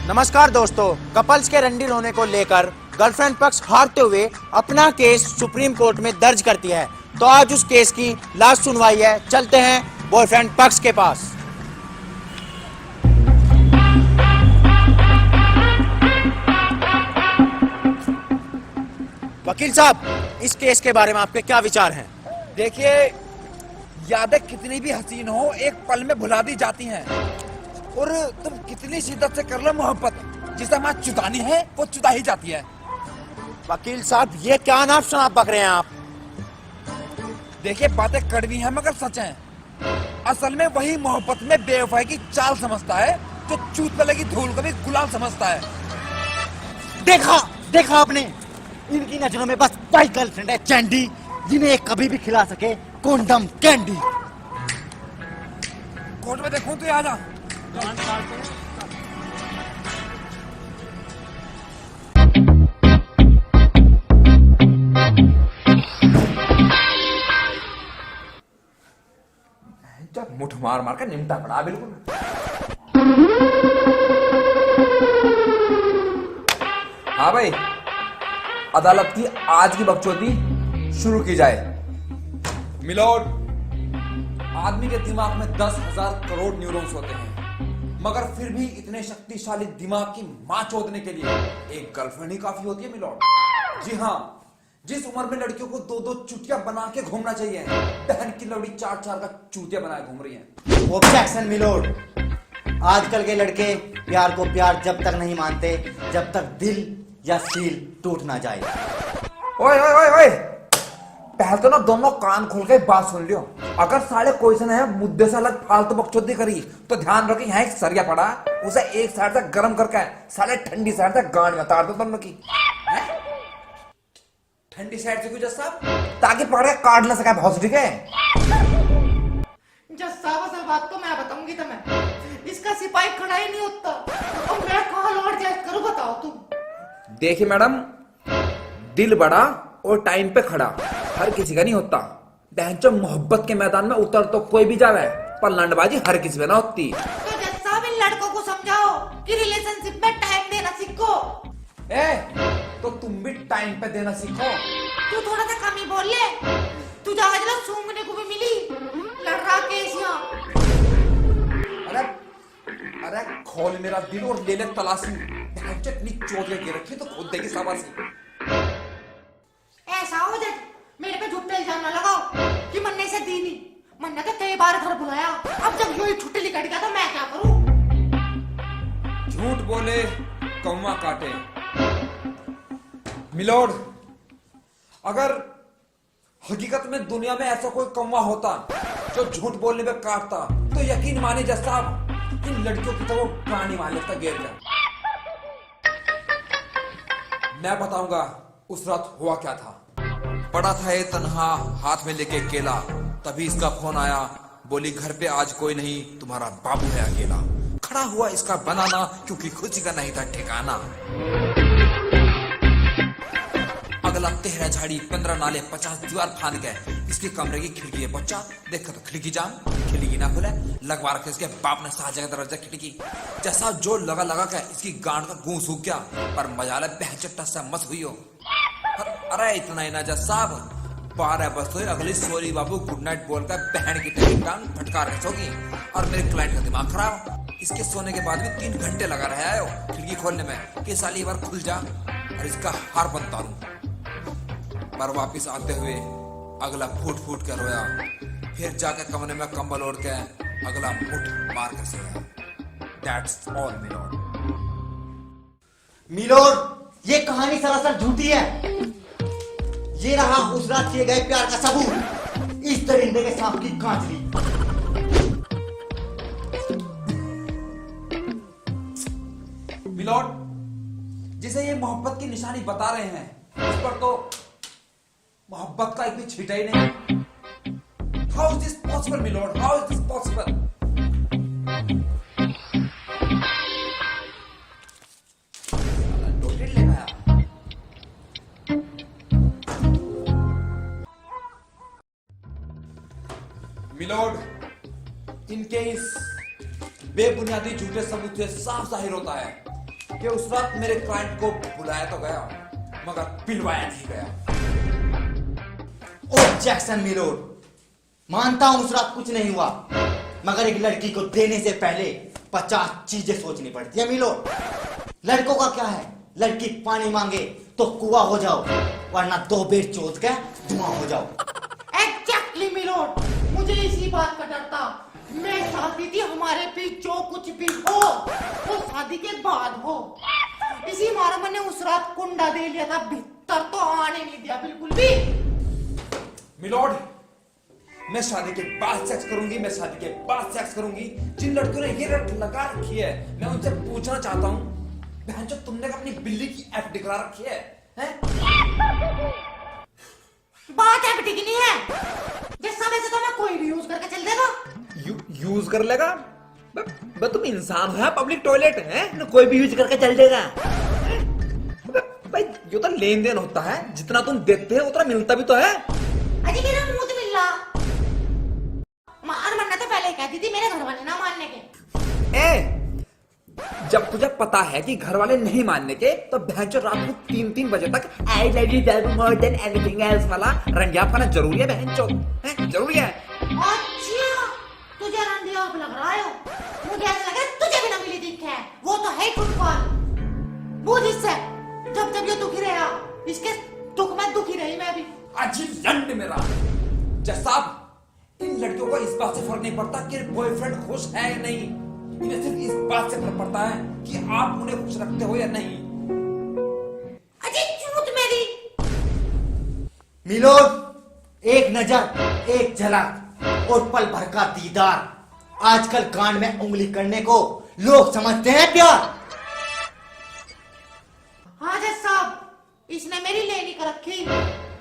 नमस्कार दोस्तों, कपल्स के रंडी होने को लेकर गर्लफ्रेंड पक्ष हारते हुए अपना केस सुप्रीम कोर्ट में दर्ज करती है। तो आज उस केस की लास्ट सुनवाई है। चलते हैं बॉयफ्रेंड पक्ष के पास। वकील साहब, इस केस के बारे में आपके क्या विचार हैं? देखिए, यादें कितनी भी हसीन हो एक पल में भुला दी जाती हैं। और तुम कितनी शिद्दत से कर लो मोहब्बत, जिसे हमारी चुदानी है वो चुदा ही जाती है। वकील साहब, ये क्या नाप शनाप बक रहे हैं आप? देखिए, बातें कड़वी हैं मगर सच हैं। असल में वही मोहब्बत में बेवफाई की चाल समझता है जो चूत पे लगी धूल को भी गुलाल समझता है। देखा आपने, इनकी नजरों में बस वही गर्लफ्रेंड है चैंडी, जिन्हें कभी भी खिला सके कोंडम कैंडी। कोर्ट में देखूं तो आ जा। जब मुठ मार मार कर निमटा पड़ा बिल्कुल। हाँ भाई, अदालत की आज की बकचोदी शुरू की जाए। मिलोड, आदमी के दिमाग में 10,000 करोड़ न्यूरॉन्स होते हैं, मगर फिर भी इतने शक्तिशाली दिमाग की मां चोदने के लिए एक गर्लफ्रेंड ही काफी होती है मिलोड। जी हाँ, जिस उम्र में लड़कियों को 2-2 चुटिया बना के घूमना चाहिए, बहन की लौड़ी 4-4 का चूतिया बनाए घूम रही है। ऑब्जेक्शन मिलोड, आजकल के लड़के प्यार को प्यार जब तक नहीं मानते जब तक दिल या सील टूट ना जाए। ओए ओए ओए ओए, पहले तो ना दोनों कान खोल के बात सुन लियो। अगर साले क्वेश्चन है मुद्दे से अलग फालतू बकचोदी करी तो ध्यान रखो, यहाँ एक सरिया पड़ा, उसे एक साइड से गर्म करके साले ठंडी साइड से गांड में तार दो दोनों की। ठंडी साइड से कुछ साहब, ताकि पकड़ के काट ना सके बहुत। ठीक है जज साहब, असल बात तो मैं बताऊंगी तुम्हें। इसका सिपाही खड़ा ही नहीं होता और मैं कहाँ लौट जाए करूँ, बताओ तुम। देखिए मैडम, दिल बड़ा और टाइम पे खड़ा हर किसी का नहीं होता। बहनचो मोहब्बत के मैदान में उतर तो कोई भी जावे, पर लंडबाजी हर किसी में ना होती। तो जज साहब, इन लड़कों को समझाओ कि रिलेशनशिप में टाइम देना सीखो। तो तुम भी टाइम पे देना सीखो। तू थोड़ा सा कम ही बोल ले। तू जहाज ना सूंघने को भी मिली लड़ रहा केस यहाँ। अरे अरे, खोल मेरा दिल और ले ले तलाशी। इतनी चोट लगी रखी तो खुद देगी शाबाशी। ऐसा हो जज, मेरे पे झूठे इल्जाम ना लगाओ कि मन्ने से दी नहीं। मन्ने तो कई बार घर बुलाया, अब जब यूं ही छुट्टी निकट गया तो मैं क्या करूं? झूठ बोले कौवा काटे। मिलोड, अगर हकीकत में दुनिया में ऐसा कोई कौवा होता जो झूठ बोलने पे काटता, तो यकीन माने जज साहब, इन लड़कियों की तो वो गाड़ी मार लेता गेर में। मैं बताऊंगा उस रात हुआ क्या था। पड़ा था ये तन्हा हाथ में लेके केला, तभी इसका फोन आया, बोली घर पे आज कोई नहीं, तुम्हारा बाबू है अकेला। खड़ा हुआ इसका बनाना, क्योंकि खुशी का नहीं था ठिकाना। अगला 13 झाड़ी 15 नाले 50 दीवार फांद गए, इसके कमरे की खिड़की है बच्चा, देखा तो खिड़की जाम, खिड़की ना खुले, लगवा रखे इसके बाप ने 7 जगह दरवाजा खिड़की। जैसा जो लगा लगा के इसकी गांड का गूं सूख गया, पर मजाले बहचट्टा से मत हुई हो। अरे इतना ही ना जज साहब, 12 बजे हुई, अगली सोरी बाबू गुड नाइट बोलकर बहन की तेरी टांग फटकार के सोगी, और मेरे क्लाइंट का दिमाग खराब। इसके सोने के बाद भी 3 घंटे लगा रहा है खिड़की खोलने में कि साली बार खुल जा और इसका हार बनता हूं। पर वापिस आते हुए अगला फूट फूट कर रोया, फिर जाकर कमरे में कंबल ओढ़ के अगला मुठ मार कर सोया। That's all, milord. मिलोड, ये कहानी सरासर झूठी है। ये रहा उस रात किए गए प्यार का सबूत, इस दरिंदे के सांप की कांचली। मिलोड, जिसे ये मोहब्बत की निशानी बता रहे हैं, उस पर तो मोहब्बत का एक भी छींटा ही नहीं। How is this possible, milord? How is this possible? डोटेड लेकर आया। मिलोड, इनके इस बेबुनियादी झूठे सबूत से साफ जाहिर होता है कि उस रात मेरे क्लाइंट को बुलाया तो गया मगर पिलवाया नहीं गया। ऑब्जेक्शन मिलोड, मानता हूं उस रात कुछ नहीं हुआ, मगर एक लड़की को देने से पहले 50 चीजें सोचनी पड़ती है मिलोड। लड़कों का क्या है, लड़की पानी मांगे तो कुआं हो जाओ, वरना 2 बेर चोट के धुआं हो जाओ। एग्जैक्टली मिलोड, मुझे इसी बात का डर था। मैं चाहती थी हमारे बीच जो कुछ भी हो वो शादी के बाद हो। इसी मारे मैंने उस रात कुंडा दे लिया था, भीतर तो आने नहीं दिया बिल्कुल भी। मिलोड, मैं शादी के बाद सेक्स करूंगी, मैं शादी के बाद सेक्स करूंगी। जिन लड़कियों ने ये रट लगा रखी है, मैं उनसे पूछना चाहता हूं, बहन जो तुमने अपनी बिल्ली की एफडी करा रखी है, हैं? बात एफडी की नहीं है, जिस समय से तो मैं कोई भी यूज करके चल देगा। यूज कर लेगा? तुम इंसान हो, पब्लिक टॉयलेट है ना, कोई भी यूज करके चल देगा। भाई ये तो लेन देन होता है, जितना तुम देते हो उतना मिलता भी तो है। अजी मेरा मुंह तो मिल रहा, मार मरना तो पहले ही कहती थी, मेरे घर वाले ना मानने के। जब तुझे पता है कि घर वाले नहीं मानने के, तो बहनचोद रात को 3-3 बजे तक I love you more than anything else वाला रंगिया पाना जरूरी है बहनचोद, हैं? जरूरी है। अच्छा, तुझे रंडियाप लग रहा है, मुझे ऐसा लग रहा है तुझे भी ना मिली दिख है, वो तो है फुटबॉल। बुझ इससे, जब जब ये दुखी रहा, इसके दुख में दुखी रही मैं भी। अजीब लंड मेरा जसाब, इन लड़कियों को इस बात से फर्क नहीं पड़ता कि बॉयफ्रेंड खुश है या नहीं, इन्हें सिर्फ इस बात से फर्क पड़ता है कि आप उन्हें खुश रखते हो या नहीं। अजी झूठ मेरी। मिलोड, एक नजर, एक झलक और पल भर का दीदार, आजकल कान में उंगली करने को लोग समझते हैं प्यार। हाँ जज साहब, इसने मेरी लेनी कर रखी,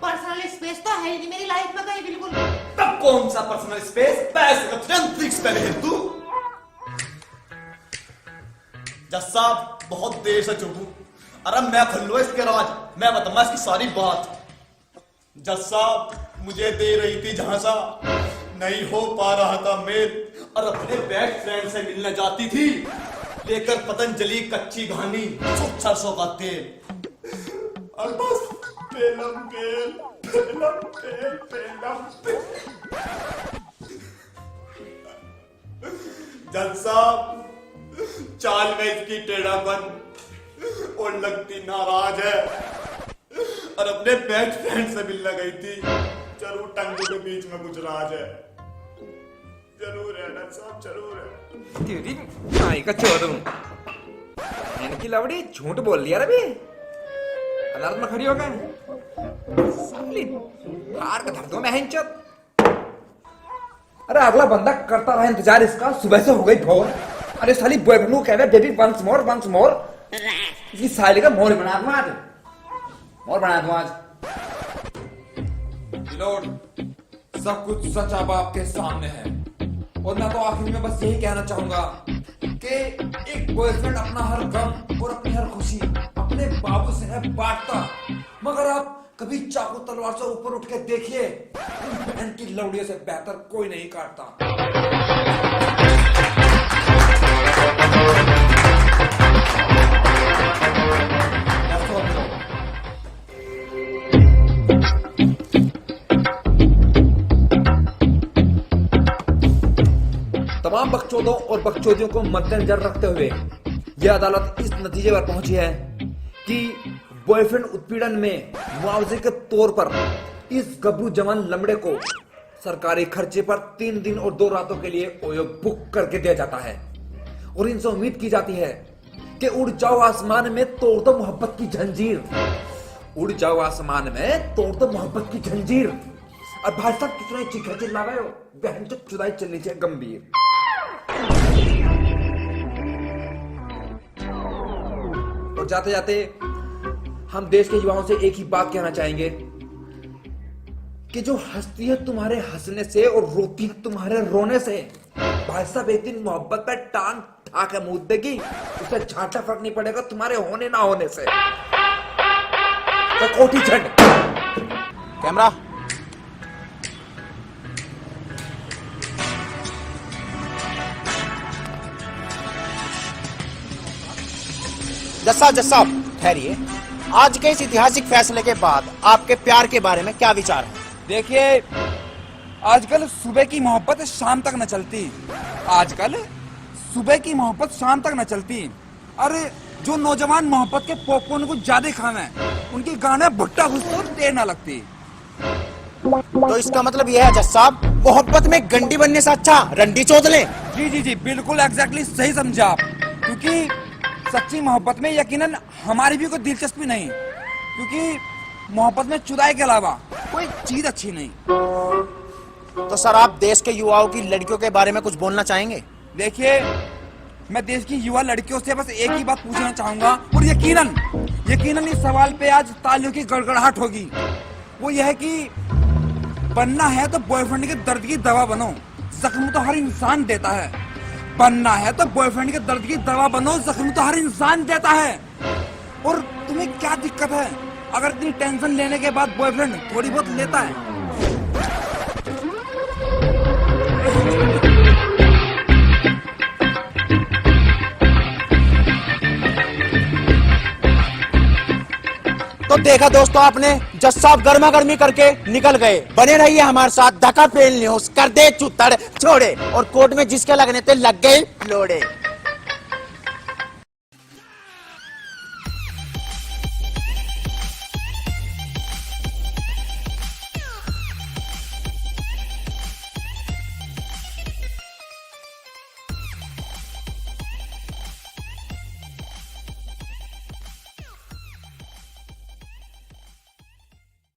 पर्सनल स्पेस तो है ही नहीं मेरी लाइफ में कहीं बिल्कुल। तब कौन सा पर्सनल स्पेस, पैसे का तुरंत पहले है तू। जज साहब बहुत देर से चुप हूं, अरे मैं खोल लो इसके राज, मैं बताऊंगा इसकी सारी बात। जज साहब मुझे दे रही थी झांसा, नहीं हो पा रहा था मेल, और अपने बेस्ट फ्रेंड से मिलने जाती थी, लेकर पतंजलि कच्ची घानी सरसों का तेल, और बस पेलम पेल पेलम पेल पेलम पेल। जज साहब चाल में इसकी टेढ़ापन और लगती नाराज है, और अपने बेस्ट फ्रेंड से मिलने गई थी, जरूर टंगों के बीच में कुछ राज है, जरूर है जज साहब, जरूर है। तेरी माई का चोदू, इनकी लवड़ी झूठ बोल लिया रे भी, अदालत में खड़ी हो गए साली, हार का धर दो बहनचोद। अरे अगला बंदा करता रहा इंतजार इसका, सुबह से हो गई भोर। अरे साली बॉयफ्रेंड को कह रहा बेबी वंस मोर, इसकी साली का मोर बना दूं आज, मोर बना दूं आज। मिलोड, सब कुछ सच अब आपके सामने है, और मैं तो आखिर में बस यही कहना चाहूंगा कि एक बॉयफ्रेंड अपना हर गम और अपनी हर खुशी अपने बाबू से है बांटता, मगर आप कभी चाकू तलवार से ऊपर उठ के देखिए, बहन की लौड़ियों से बेहतर कोई नहीं काटता। तमाम बकचोदों और बकचोदियों को मद्देनजर रखते हुए यह अदालत इस नतीजे पर पहुंची है कि बॉयफ्रेंड उत्पीड़न में मुआवजे के तौर पर इस गब्रू जवान लमड़े को सरकारी खर्चे पर 3 दिन और 2 रातों के लिए ओयो बुक करके दिया जाता है, और इनसे उम्मीद की जाती है कि उड़ जाओ आसमान में तोड़ दो मोहब्बत की जंजीर, उड़ जाओ आसमान में तोड़ दो मोहब्बत की जंजीर। और भाई साहब कितने चीखा चिल्ला रहे हो, बहन तो चुदाई चलनी चाहिए गंभीर। और जाते जाते हम देश के युवाओं से एक ही बात कहना चाहेंगे कि जो हंसती है तुम्हारे हंसने से और रोती है तुम्हारे रोने से, भाई साहब एक दिन मोहब्बत पे टांग ठा के मुंह देगी, उससे झाटा फर्क नहीं पड़ेगा तुम्हारे होने ना होने से। तो कोठी झंड कैमरा, जज साहब ठहरिए, आज के इस ऐतिहासिक फैसले के बाद आपके प्यार के बारे में क्या विचार है? देखिए, आजकल सुबह की मोहब्बत शाम तक न चलती। आजकल सुबह की मोहब्बत शाम तक न चलती। अरे जो नौजवान मोहब्बत के पॉपकॉर्न को ज्यादा खावे, उनके गाने भुट्टा घुसते और देर ना लगती। तो इसका मतलब यह है जज साहब, मोहब्बत में गंडी बनने से अच्छा रंडी चोद लें। जी जी जी, बिल्कुल एग्जैक्टली सही समझा आप। क्योंकि सच्ची मोहब्बत में यकीनन हमारी भी कोई दिलचस्पी नहीं, क्योंकि मोहब्बत में चुदाई के अलावा कोई चीज अच्छी नहीं। तो सर आप देश के युवाओं की लड़कियों के बारे में कुछ बोलना चाहेंगे? देखिए, मैं देश की युवा लड़कियों से बस एक ही बात पूछना चाहूंगा, और यकीनन इस सवाल पे आज तालियों की गड़गड़ाहट होगी। वो यह है कि बनना है तो बॉयफ्रेंड के दर्द की दवा बनो, जख्म तो हर इंसान देता है। बनना है तो बॉयफ्रेंड के दर्द की दवा बनो, जख्म तो हर इंसान देता है। और तुम्हें क्या दिक्कत है अगर इतनी टेंशन लेने के बाद बॉयफ्रेंड थोड़ी बहुत लेता है? तो देखा दोस्तों आपने, जज साहब गर्मा गर्मी करके निकल गए। बने रहिए हमारे साथ, धक्का पेल न्यूज कर दे चुतर छोड़े, और कोर्ट में जिसके लगने थे लग गए लोड़े।